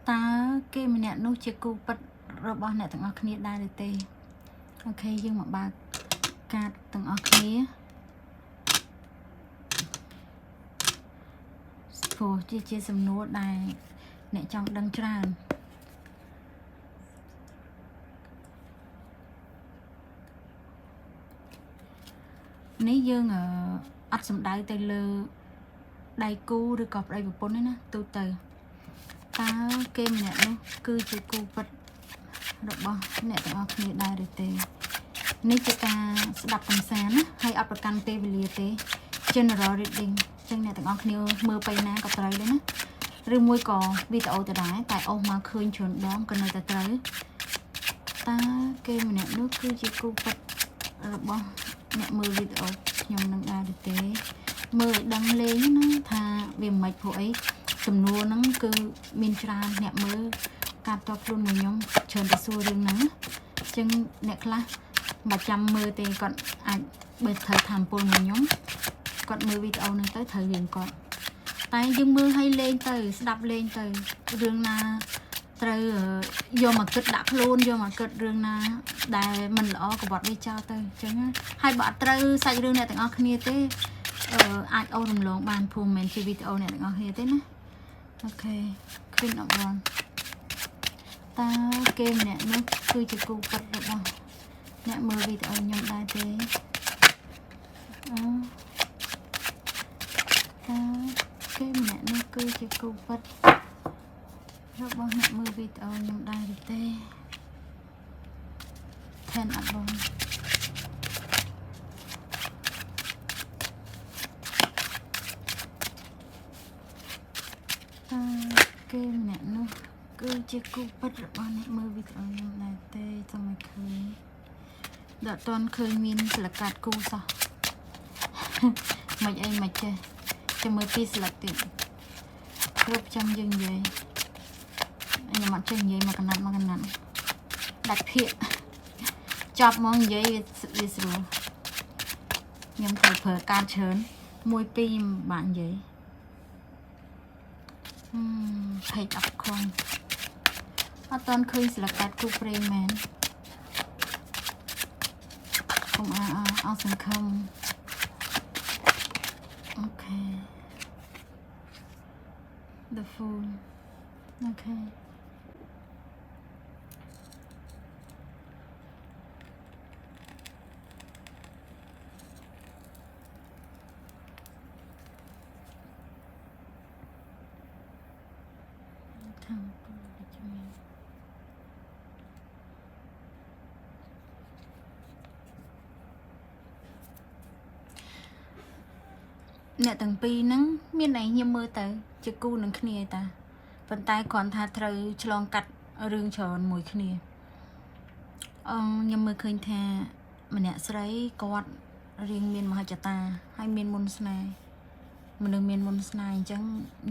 ตาเกมเนี่ยนู้จะกูปัดระบอบเนี่ยตั้งออกนี้ได้เลยเต้โอเคยังมาบากการตั้งออกนี้โผล่เจี๊ยสำนวนได้เนี่ยจังดังจานนี้ยังอัดสำได้แต่เลได้กูหรือกอบได้แบบปนนี่นะตัวเตยตาเกมเนี่ยนู้คือจะกูปัดระบอบเนี่ยตั้งออกนี้ได้เลยเต้นี่จะการสดับคำแสนให้อัปประกันเตวิลีเต้ general reading จังเนี่ยตั้งออกนี้มือไปนะกับไตรเลยนะหรือมวยก่อวิดีโอจะได้แต่ออกมาคืนชนดอมกันในแต่ไตรตาเกมเนี่ยนู้คือจะกูปัดระบอบเนี่ยมือวิดีโอยมนังได้เต้มือดังเลี้ยงนะถ้าเวียนไม่พอไอ้สำนวนนั้นคือมินทราเนี่ยมือการตอบรุ่นมือยมเชิญไปสู่เรื่องนั้นจึงเนี่ยคละมาจำมือเตะก่อนอาจเบิดเธอทำปูนมือยมก่อนมือวิดีโอนึงtới thời hiệnก่อนแต่ยังมือให้เล่นเตยสดับเล่นเตยเรื่องนาเตยโยมาเกิดดักluônโยมาเกิดเรื่องนาได้มันอ๋อกับบอดได้เจ้าเตยจังไงให้บอดเตยใส่เรื่องเนี่ยแต่งออกគ្នាទេអាចអូនរំលងបានភូមិមិនជាវីដេអូអ្នកទាំងអស់គ្នាទេណាអូខេឃើញអត់បងតើเกมអ្នកនោះគឺជាគូប៉ាត់របស់អ្នកមើលវីដេអូខ្ញុំដែរទេអូតើเกมអ្នកនោះគឺជាគូប៉ាត់របស់អ្នកមើលវីដេអូខ្ញុំដែរទេថែនអត់បងเกมเนี่ยนู้คือจะกูปัดระบายมือวิดีโอยังไงเต้ทำไมเคยเดี๋ยวตอนเคยมีสลักกัดกูซะไม่ไอ้ไม่เจจะมือปีสลักติดครบจำยังไงไอ้เนี่ยมันจะยังไงมากันนั้นดัดเพี้ยจับมองยังไงวิสรุยังเผลอการเชิญมวยปีบ้านยังใครจับคนตอนคืนสลักกัดกูเปรย์แมนผมเอาสังคมโอเค the phone โอเคเนี่ยตั้งปีนั้นมีไหนเงียบมือแต่จะกู้หนึ่งคเนียตาเป็นตายก่อนทาเธอฉลองกัดเรื่องชอนมวยคเนียยังมือเคยแทมันเนี่ยใส่กอดเรียงเมียนมหาจตาให้เมียนมุนสไนมันหนึ่งเมียนมุนสไนจัง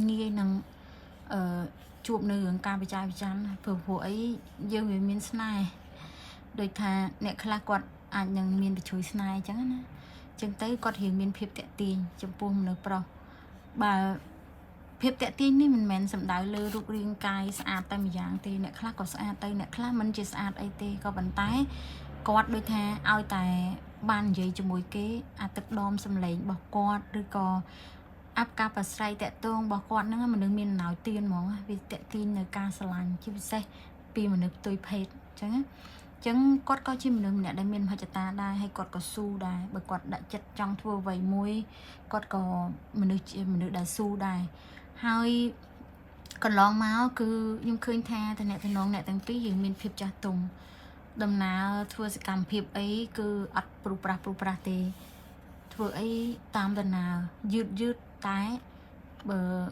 เงี้ยนังจูบในเรื่องการไปจ่ายไปจันเผื่อผัวไอ้เยอะเมียนสไนโดยทาเนี่ยคลากอดอาจยังเมียนไปช่วยสไนจังนะจังเต้กอดเห็นเมียนเพียบแตะตีนจำปูมเนื้อเปล่าบ่าเพียบแตะตีนนี่มันแมนสำได้เลยรูปเรียงกายสะอาดแต่ไม่ยางตีเนี่ยคลาก็สะอาดตีเนี่ยคลามันจะสะอาดไอตีก็บันท้ายกอดโดยแท้เอาแต่บ้านใหญ่จมูกเก๋อาตึกดอมสำเร็จบอกกอดหรือก็อัพกาปัสไซแตะตรงบอกกอดนั่งมันนึกมีหนาวตีนมองวิแตะตีนในการสลันชิบเซ่ปีมันนึกตุยเพชจังจังกอดก็ชิมนึงเนี่ยได้เมียนพาจตาได้ให้กอดก็สู้ได้เบิกกอดได้จัดจังทั่วใบมวยกอดก็มันนึกได้สู้ได้ให้ก่อนลองมาคือยังเคยแท้แต่เนี่ยแต่น้องเนี่ยตั้งปียังมีเพียบจัตุ่มดำน้ำทัวร์สกรรมเพียบไอ้คืออัดปรุปราเตทัวร์ไอ้ตามดำน้ำยืดตายเบอร์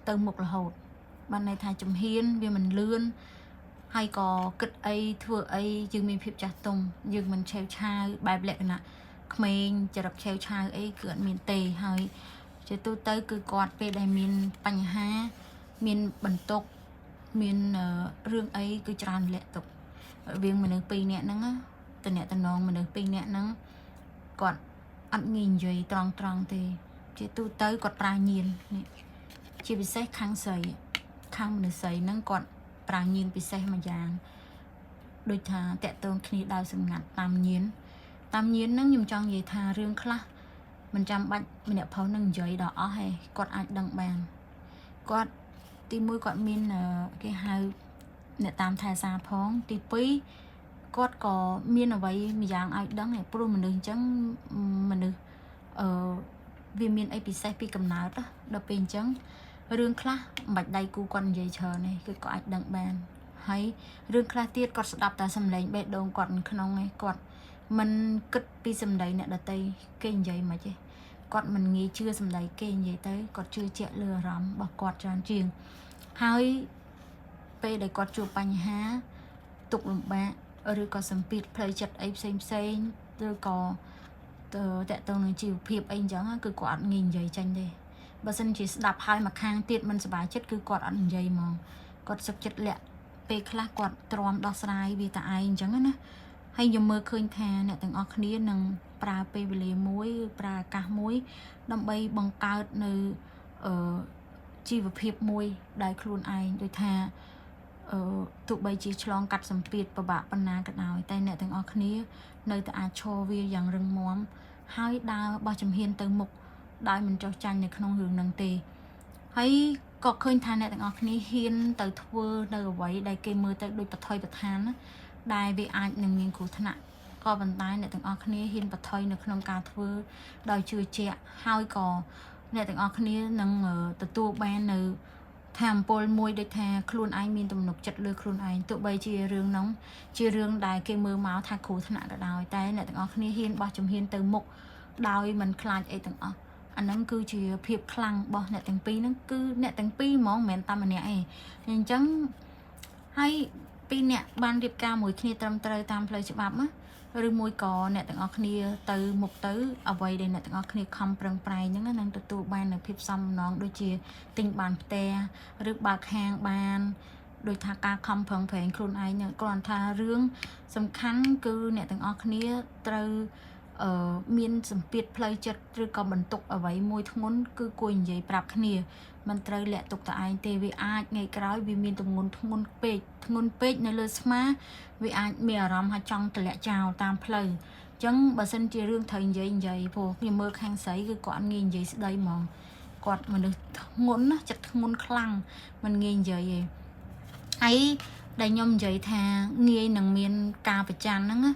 เติมหมกละหดบันในไทยจมเฮียนเวียมันเลื่อนให้ก็กึดไอ้ทัวร์ไอ้ยังมีเพียบจัตุ่มยังมันเชลชาใบเบลกน่ะเขมรจะรับเชลชาไอ้เกิดมีเตยให้จะตู้เตยคือกอดไปได้มีปัญหามีบรรทุกมีเรื่องไอ้คือจานแหละตกเวียงมันนึกปีเนี่ยนั่งแต่เนี่ยแต่น้องมันนึกปีเนี่ยนั่งกอดอัดงินใหญ่ตรองตีจะตู้เตยกอดปลาเงียนนี่ชีวิตใช้ค้างใส่ค้างมันใส่นั่งกอด ប្រាញៀនពិសេសមួយយ៉ាងដូចថាតកតងគ្នាដោយសម្ងាត់តាមញៀនហ្នឹងខ្ញុំចង់និយាយថារឿងខ្លះមិនចាំបាច់ម្នាក់ប្រុសនឹងនិយាយដល់អស់ទេគាត់អាចដឹងបានគាត់ទី1គាត់មានគេហៅអ្នកតាមថែសារផងទី2គាត់ក៏មានអ្វីម្យ៉ាងឲ្យដឹងឯព្រោះមនុស្សអញ្ចឹងមនុស្សវាមានអីពិសេសពីកំណើតដល់ពេលអញ្ចឹងរឿងខ្លះមិនបាច់ដៃគូគាត់និយាយច្រើនទេគឺគាត់អាចដឹងបានហើយរឿងខ្លះទៀតគាត់ស្ដាប់តែសំឡេងបេះដូងគាត់នៅក្នុងឯងគាត់មិនគិតពីសម្ដីអ្នកដទៃគេនិយាយមិនទេគាត់មិនងាយជឿសម្ដីគេនិយាយទៅគាត់ជឿជាក់លើអារម្មណ៍របស់គាត់ច្រើនជាងហើយពេលដែលគាត់ជួបបញ្ហាទុក្ខលំបាកឬក៏សម្ពាធផ្លូវចិត្តអីផ្សេងឬក៏តកតងនឹងជីវភាពអីអញ្ចឹងគឺគាត់អត់ងាយនិយាយចេញទេបើសិនជាស្ដាប់ហើយមកខាងទៀតមិនសប្បាយចិត្តគឺគាត់អត់និយាយហ្មងគាត់សុខចិត្តលាក់ពេលខ្លះគាត់ទ្រាំដោះស្រាយវាតែឯងអញ្ចឹងណាហើយខ្ញុំមើលឃើញថាអ្នកទាំងអស់គ្នានឹងប្រើពេលវេលាមួយប្រើឱកាសមួយដើម្បីបង្កើតនៅជីវភាពមួយដែលខ្លួនឯងដូចថាទោះបីជាឆ្លងកាត់សម្ពាធពិបាកប៉ុណ្ណាក៏ដោយតែអ្នកទាំងអស់គ្នានៅតែអាចឈរវាយ៉ាងរឹងមាំហើយដើរបោះជំហានទៅមុខដោយមិនចុះចាញ់នៅក្នុងរឿងហ្នឹងទេហើយក៏ឃើញថាអ្នកទាំងអស់គ្នាហ៊ានទៅធ្វើនៅអ្វីដែលគេមើលទៅដូចបថុយបឋានណាដែលវាអាចនឹងមានគ្រោះថ្នាក់ក៏ប៉ុន្តែអ្នកទាំងអស់គ្នាហ៊ានបថុយនៅក្នុងការធ្វើដោយជឿជាក់ហើយក៏អ្នកទាំងអស់គ្នានឹងទទួលបាននៅថាមពលមួយដូចថាខ្លួនឯងមានទំនុកចិត្តលើខ្លួនឯងទោះបីជារឿងហ្នឹងជារឿងដែលគេមើលមកថាគ្រោះថ្នាក់ក៏ដោយតែអ្នកទាំងអស់គ្នាហ៊ានបោះជំហានទៅមុខដោយមិនខ្លាចអីទាំងអស់អាហ្នឹងគឺជាភាពខ្លាំងរបស់អ្នកទាំងពីរហ្នឹងគឺអ្នកទាំងពីរហ្មងមិនមែនតែម្នាក់ឯងអញ្ចឹងហើយពីរអ្នកបានរៀបការមួយគ្នាត្រឹមត្រូវតាមផ្លូវច្បាប់ណាឬមួយក៏អ្នកទាំងអស់គ្នាទៅមុខទៅអ្វីដែលអ្នកទាំងអស់គ្នាខំប្រឹងប្រែងហ្នឹងនឹងទទួលបាននូវភាពសំណងដូចជាទិញបានផ្ទះឬបើកហាងបានដោយថាការខំប្រឹងប្រែងខ្លួនឯងហ្នឹងគ្រាន់ថារឿងសំខាន់គឺអ្នកទាំងអស់គ្នាត្រូវមានសម្ពាធផ្លូវចិត្តឬក៏បន្ទុកអ្វីមួយធ្ងន់គឺគួរនិយាយប្រាប់គ្នាមិនត្រូវលាក់ទុកតែឯងទេវាអាចថ្ងៃក្រោយវាមានទម្ងន់ធ្ងន់ពេកនៅលើស្មាវាអាចមានអារម្មណ៍ថាចង់ទម្លាក់ចោលតាមផ្លូវអញ្ចឹងបើសិនជារឿងត្រូវនិយាយព្រោះខ្ញុំមើលខាងស្រីគឺគាត់អត់ងាយនិយាយស្ដីហ្មងគាត់មនុស្សធ្ងន់ណាចិត្តធ្ងន់ខ្លាំងមិនងាយនិយាយទេហើយដែលខ្ញុំនិយាយថាងាយនឹងមានការប្រច័ណ្ឌហ្នឹងណា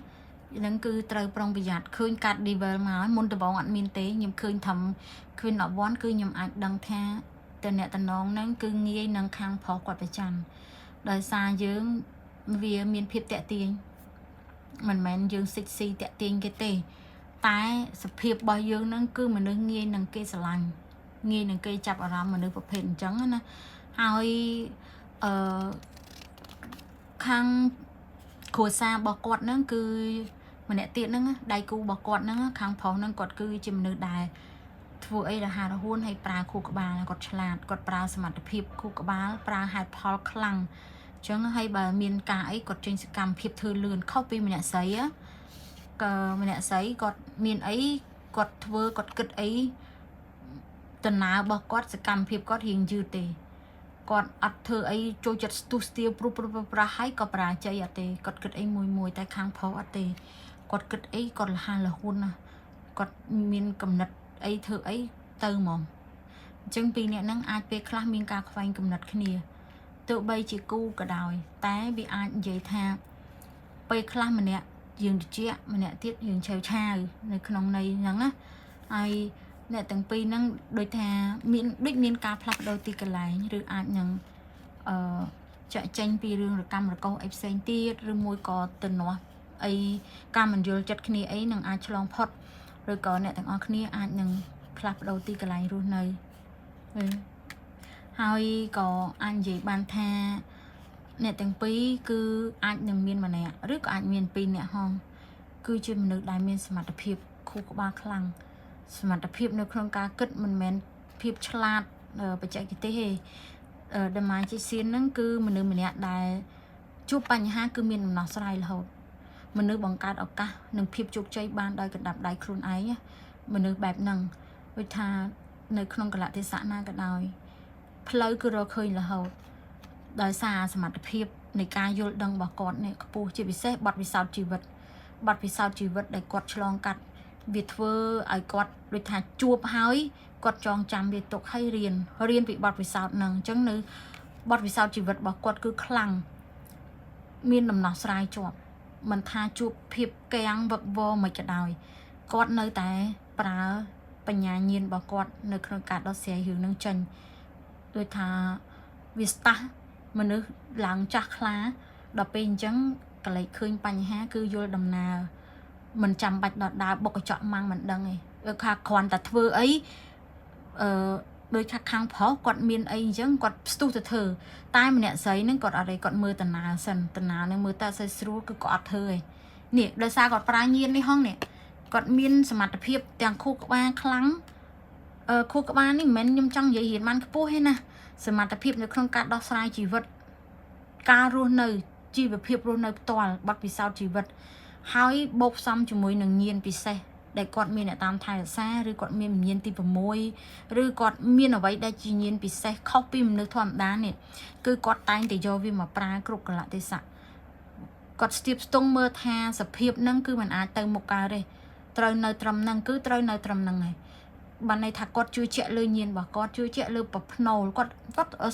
ហ្នឹងគឺត្រូវប្រុងប្រយ័ត្នឃើញកាត់ level មកហើយមុនដំបូងអត់មានទេខ្ញុំឃើញធំឃើញ10វ៉ាន់គឺខ្ញុំអាចដឹងថាតើអ្នកតំណងហ្នឹងគឺងាយនឹងខាងប្រុសគាត់ប្រច័ណ្ឌដោយសារយើងវាមានភាពតាក់ទាញមិនមែនយើងសិចស៊ីតាក់ទាញគេទេតែសភាពរបស់យើងហ្នឹងគឺមនុស្សងាយនឹងគេស្រឡាញ់ងាយនឹងគេចាប់អារម្មណ៍មនុស្សប្រភេទអញ្ចឹងណាហើយខាងគ្រួសាររបស់គាត់ហ្នឹងគឺម្នាក់ទៀតហ្នឹងដៃគូរបស់គាត់ហ្នឹងខាងប្រុសហ្នឹងគាត់គឺជាមនុស្សដែលធ្វើអីរហ័សរហួនហើយប្រើខួរក្បាលគាត់ឆ្លាតគាត់ប្រើសមត្ថភាពខួរក្បាលប្រើហេតុផលខ្លាំងអញ្ចឹងហើយបើមានការអីគាត់ចេញសកម្មភាពធ្វើលឿនខុសពីម្នាក់ស្រីក៏ម្នាក់ស្រីគាត់មានអីគាត់ធ្វើគាត់គិតអីដំណើររបស់គាត់សកម្មភាពគាត់រៀងយឺតទេគាត់អត់ធ្វើអីចូលចិត្តស្ទុះស្ទាវព្រោះប្រាស់ហើយក៏បរាជ័យអត់ទេគាត់គិតអីមួយតែខាងប្រុសអត់ទេគាត់គិតអីគាត់លះលហ៊ុនណាគាត់មានកំណត់អីធ្វើអីទៅហ្មងអញ្ចឹងពីរអ្នកហ្នឹងអាចពេលខ្លះមានការខ្វែងកំណត់គ្នាទោះបីជាគូក៏ដោយតែវាអាចនិយាយថាពេលខ្លះម្នាក់យើងតិចម្នាក់ទៀតយើងឆាវឆាវនៅក្នុងន័យហ្នឹងណាហើយអ្នកទាំងពីរហ្នឹងដូចថាមានការផ្លាស់ប្ដូរទីកន្លែងឬអាចនឹងចាក់ចេញពីរឿងរកម្មរកុសអីផ្សេងទៀតឬមួយក៏ទៅនាស់អីការមិនយល់ចិត្តគ្នាអីនឹងអាចឆ្លងផុតឬក៏អ្នកទាំងអស់គ្នាអាចនឹងផ្លាស់ប្ដូរទីកន្លែងរស់នៅហើយក៏អាចនិយាយបានថាអ្នកទាំងពីរគឺអាចនឹងមានម្នាក់ឬក៏អាចមានពីរនាក់ហងគឺជាមនុស្សដែលមានសមត្ថភាពខួរក្បាលខ្លាំងសមត្ថភាពនៅក្នុងការគិតមិនមែនភាពឆ្លាតបច្ចេកទេសទេដែលមកជាសៀនហ្នឹងគឺមនុស្សម្នាក់ដែលជួបបញ្ហាគឺមានដំណោះស្រាយរហូតមនុស្សបង្កើតឱកាសនិងភាពជោគជ័យបានដោយកណ្ដាប់ដៃខ្លួនឯងមនុស្សបែបហ្នឹងដូចថានៅក្នុងកលៈទេសៈណាក៏ដោយផ្លូវគឺរកឃើញរហូត ដោយសារសមត្ថភាពនៃការយល់ដឹងរបស់គាត់នេះខ្ពស់ជាពិសេសបទពិសោធន៍ជីវិតដែលគាត់ឆ្លងកាត់វាធ្វើឲ្យគាត់ដូចថាជួបហើយគាត់ចងចាំវាទុកឲ្យរៀនពីបទពិសោធន៍ហ្នឹងអញ្ចឹងនៅបទពិសោធន៍ជីវិតរបស់គាត់គឺខ្លាំងមានដំណោះស្រាយជាប់មិនថាជួបភាពកាំងវឹកវរមិនក៏ដោយគាត់នៅតែប្រើបញ្ញាញាណរបស់គាត់នៅក្នុងការដោះស្រាយរឿងហ្នឹងចេញដូចថាវាស្ទះមនុស្សឡើងចាស់ខ្លាដល់ពេលអញ្ចឹងកលែកឃើញបញ្ហាគឺយល់ដំណើរមិនចាំបាច់ដល់ដើរបុកកញ្ចក់ម៉ាំងមិនដឹងទេថាគ្រាន់តែធ្វើអីដូចថាខាងប្រុសគាត់មានអីអញ្ចឹងគាត់ស្ទុះទៅធ្វើតែម្នាក់ស្រីហ្នឹងគាត់អត់ទេគាត់មើលតំណើសិនតំណើហ្នឹងមើលតែស្អីស្រួលគឺគាត់អត់ធ្វើទេនេះដោយសារគាត់ប្រាញាណនេះហងនេះគាត់មានសមត្ថភាពទាំងខួរក្បាលខ្លាំងខួរក្បាលនេះមិនមែនខ្ញុំចង់និយាយរៀនបានខ្ពស់ទេណាសមត្ថភាពនៅក្នុងការដោះស្រាយជីវិតការរស់នៅជីវភាពរស់នៅផ្ទាល់បទពិសោធន៍ជីវិតហើយបូកផ្សំជាមួយនឹងញាណពិសេសដែលគាត់មានអ្នកតាមថែរក្សាឬគាត់មានញាណទី6ឬគាត់មានអ្វីដែលជាញាណពិសេសខុសពីមនុស្សធម្មតានេះគឺគាត់តែងតែយកវាមកប្រើគ្រប់កលៈទេសៈគាត់ស្ទាបស្ទង់មើលថាសភាពហ្នឹងគឺมันអាចទៅមុខកើតទេត្រូវនៅត្រឹមហ្នឹងគឺត្រូវនៅត្រឹមហ្នឹងហើយបានន័យថាគាត់ជឿជាក់លើញាណរបស់គាត់ជឿជាក់លើប្រផ្នូលគាត់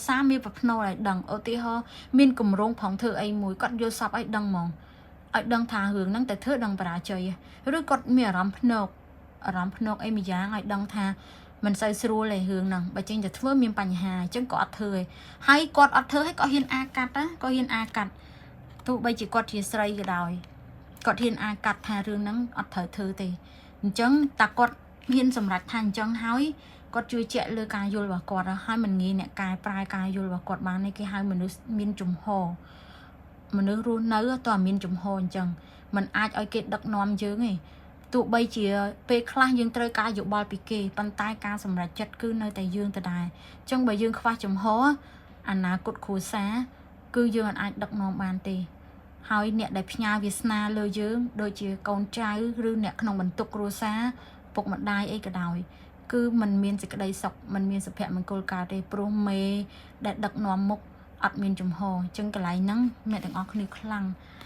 សារមានប្រផ្នូលឲ្យដឹងឧទាហរណ៍មានគម្រោងផងធ្វើអីមួយគាត់យល់សពឲ្យដឹងហ្មងឲ្យដឹងថារឿងហ្នឹងតែធ្វើដឹងបរាជ័យឬគាត់មានអារម្មណ៍ភ្នែកអីមួយយ៉ាងឲ្យដឹងថាមិនសូវស្រួលទេរឿងហ្នឹងបើចេញតែធ្វើមានបញ្ហាអញ្ចឹងក៏អត់ធ្វើទេហើយគាត់អត់ធ្វើឲ្យក៏ហ៊ានអាកាត់ទោះបីជាគាត់ជាស្រីក៏ដោយគាត់ហ៊ានអាកាត់ថារឿងហ្នឹងអត់ត្រូវធ្វើទេអញ្ចឹងតាគាត់ហ៊ានសម្រេចថាអញ្ចឹងហើយគាត់ជឿជាក់លើការយល់របស់គាត់ហើយមិនងាយអ្នកកែប្រែការយល់របស់គាត់បានទេគេហៅមនុស្សមានជំហរមនុស្សរស់នៅតើមានជំហរអញ្ចឹងมันអាចឲ្យគេដឹកនាំយើងទេទោះបីជាពេលខ្លះយើងត្រូវការយោបល់ពីគេប៉ុន្តែការសម្រេចចិត្តគឺនៅតែយើងដដែលអញ្ចឹងបើយើងខ្វះជំហរអនាគតគ្រួសារគឺយើងអាចដឹកនាំបានទេហើយអ្នកដែលផ្ញើវាសនាលើយើងដូចជាកូនចៅឬអ្នកក្នុងបន្ទុកគ្រួសារពុកម្ដាយអីក៏ដោយគឺมันមានសេចក្តីសុខมันមានសុភមង្គលកើតទេព្រោះមេដែលដឹកនាំមុខអត់មានចំហអញ្ចឹងកន្លែងហ្នឹងអ្នកទាំងអស់គ្នាខ្លាំង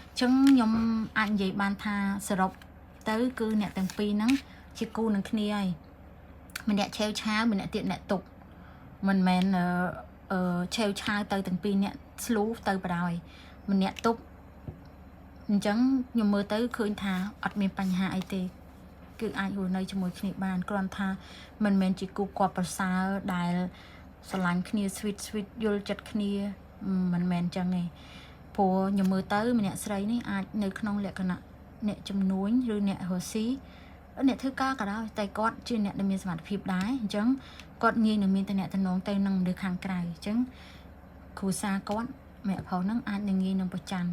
អញ្ចឹងខ្ញុំអាចនិយាយបានថាសរុបទៅគឺអ្នកទាំងពីរហ្នឹងជាគូនឹងគ្នាហើយម្នាក់ឆេវឆាវម្នាក់ទៀតអ្នកទុកមិនមែនឆេវឆាវទៅទាំងពីរអ្នកស្លូទៅបដ ாய் ម្នាក់ទុកអញ្ចឹងខ្ញុំមើលទៅឃើញថាអត់មានបញ្ហាអីទេគឺអាចរស់នៅជាមួយគ្នាបានគ្រាន់ថាមិនមែនជាគូគប់ប្រសើរដែលស្រឡាញ់គ្នា sweet យល់ចិត្តគ្នាមិនមែនចឹងទេព្រោះខ្ញុំមើលទៅម្នាក់ស្រីនេះអាចនៅក្នុងលក្ខណៈអ្នកជំនួញឬអ្នករស់ស៊ីអ្នកធ្វើការក៏ដោយតែគាត់ជាអ្នកដែលមានសមត្ថភាពដែរអញ្ចឹងគាត់ងាយនឹងមានតំណែងទៅនឹងមនុស្សខាងក្រៅអញ្ចឹងគ្រួសារគាត់ម្នាក់ប្រុសហ្នឹងអាចនឹងងាយនឹងប្រច័ណ្ឌ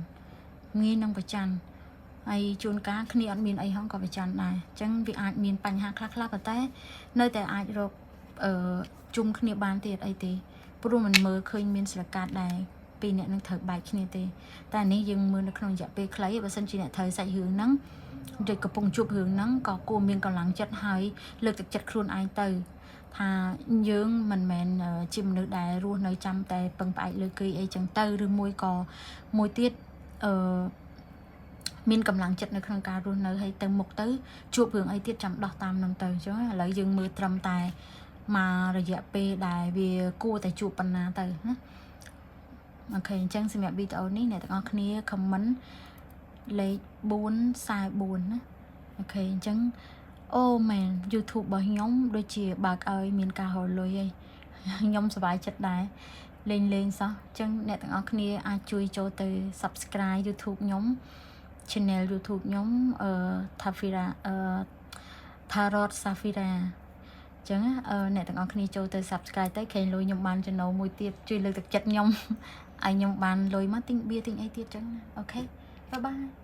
ហើយជួនកាលគ្នាអត់មានអីហងក៏ប្រច័ណ្ឌដែរអញ្ចឹងវាអាចមានបញ្ហាខ្លះប៉ុន្តែនៅតែអាចរកជុំគ្នាបានទៀតអីទេព្រោះมันមើលឃើញមានស្លកាតដែរពីរអ្នកនឹងត្រូវបែកគ្នាទេតែនេះយើងមើលនៅក្នុងរយៈពេលខ្លីបើសិនជាអ្នកត្រូវសាច់រឿងហ្នឹងដូចកំពុងជួបរឿងហ្នឹងក៏គួរមានកម្លាំងចិត្តហើយលើកទឹកចិត្តខ្លួនឯងទៅថាយើងមិនមែនជាមនុស្សដែលរស់នៅចាំតែពឹងផ្អែកលើគេអីចឹងទៅឬមួយក៏មួយទៀតមានកម្លាំងចិត្តនៅក្នុងការរស់នៅហើយទៅមុខទៅជួបរឿងអីទៀតចាំដោះតាមនឹងទៅអញ្ចឹងឥឡូវយើងមើលត្រឹមតែមករយៈពេលដែលវាគួរតែជួបប៉ុណ្ណាទៅណាអូខេអញ្ចឹងសម្រាប់វីដេអូនេះអ្នកទាំងអស់គ្នា comment លេខ444ណាអូខេអញ្ចឹងអូមែន YouTube របស់ខ្ញុំដូចជាបើកឲ្យមានការហៅលុយហើយខ្ញុំសប្បាយចិត្តដែរលេងសោះអញ្ចឹងអ្នកទាំងអស់គ្នាអាចជួយចូលទៅ Subscribe YouTube ខ្ញុំ Channel YouTube ខ្ញុំThafira Tarot Safira អញ្ចឹងអ្នកទាំងអស់គ្នាចូលទៅ Subscribe ទៅឃើញលុយខ្ញុំបានចំណូលមួយទៀតជួយលើកទឹកចិត្តខ្ញុំឲ្យខ្ញុំបានលុយមកទិញបៀទិញអីទៀតអញ្ចឹងអូខេបាយបាយ